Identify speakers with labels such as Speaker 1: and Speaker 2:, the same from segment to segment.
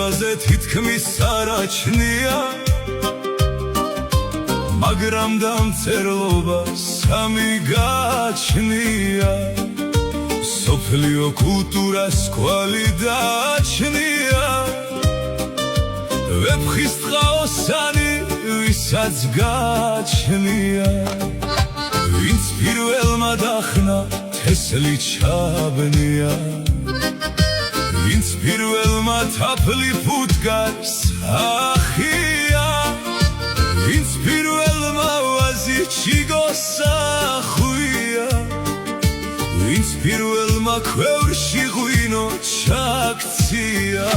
Speaker 1: გზაზე თითქმის არაჩნია მაგრამ დამწერლობა სამი გაჩნია სოფლიო კულტურას კვალი დაჩნია ვეფხის ტყაოსანი ვისაც გაჩნია ვინც პირველმა დახნა თესლი ჩაბნია ვინც პირველმა თაფლი ფუტკარს ახია ვინც პირველმა ვაზი ჩიგოსახვია ვინც პირველმა ქვევრში ღვინო ჩაქცია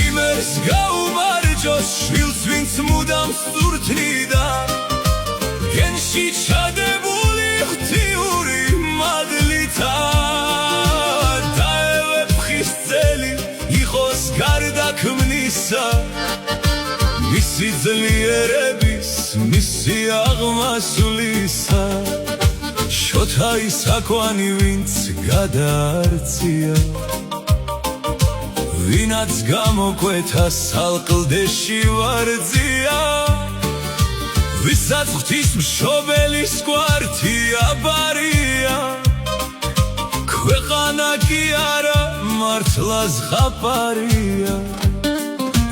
Speaker 1: იმერს გაუმარჯოს შვილს ვინც მუდამ სწურთნიდა გენში ჩადებული ღვთიური მადლითა დაევეფხის წელი იყოს გარდაქმნისა მისი ძლიერების მისი აღმასვლისა შოთა ისაქვანი ვინც გადაარწია ვინაც გამოკვეთა სალყლდეში ვარძია ვისაც ღვთის მშობელის კვართი აბარია ქვეყანა კი არა მართლა ზღაპარია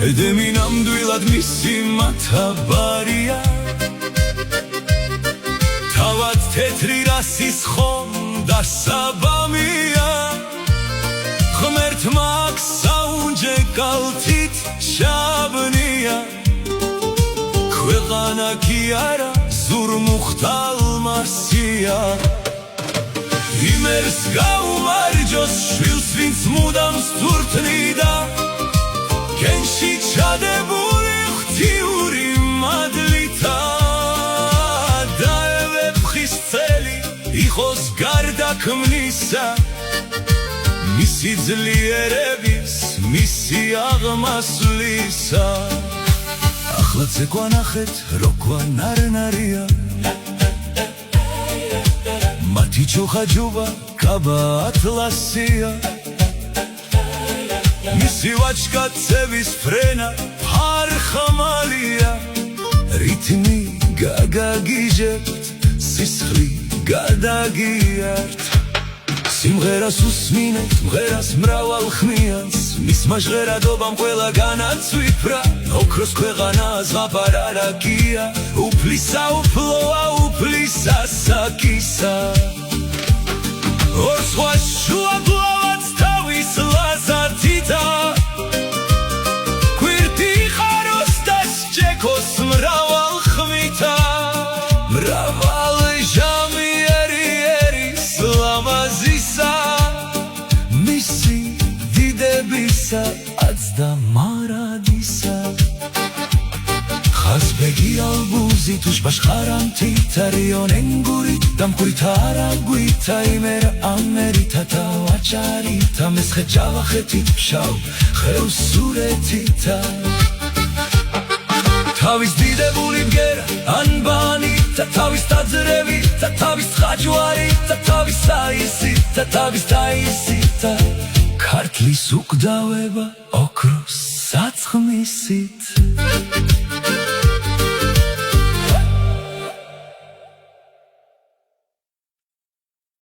Speaker 1: ედემი ნამდვილად მისი მათაბარია თავად თეთრი რასის ხომ დასაბამია ღმერთმა აქ საუნჯე კალთით ჩაბნია ქვეყანა კი არა ზურმუხტალმასია იმერს გაუმარჯოს შვილს ვინც მუდამ სწურთნიდა გენში ჩადებული ღვთიური მადლითა დაევეფხის წელი იყოს გარდაქმნისა მისი ძლიერების მისი აღმასვლისა ახლაც ეკვანახეთ როქვან არნარია მათი ჩოხაჯობა კაბა ატლასია მისი ვაჭკაცების ფრენა ფარხმალია რითმი გაგაგიჟებთ სისხლი გადაგიართ სიმღერას უსმინეთ მღერას მრავალ ხმიანს მისმა ჟღერადობამ ყველა განაცვიფრა ოქროს ქვეყანა ზღაპარ არაკია უფლისა უფლოა უფლისა საკისა ორ სხვა შუაგლავაც თავის ლაზართითა გვირთი ხაროს და სჯექოს მრავალ ხმითა მრავალ ჟამიერი ერის ლამაზისა მისი დიდებისა აცდა მარადისა ხაზბეგი ალბუზი თუშბაშ ხარამთი თარიონ ენგური დამქურით არაგვითა იმერა ამერითათა ვაჭარითა მესხე ჯავახეთით ფშავ ხევსურეთითა თავის დიდებული ბგერა ანბანითა თავის დაძრევითა თავის ხაჯვარითა თავის საისითა თავის დაისითა ქართლის უკვდავება ოქროს საცხმისით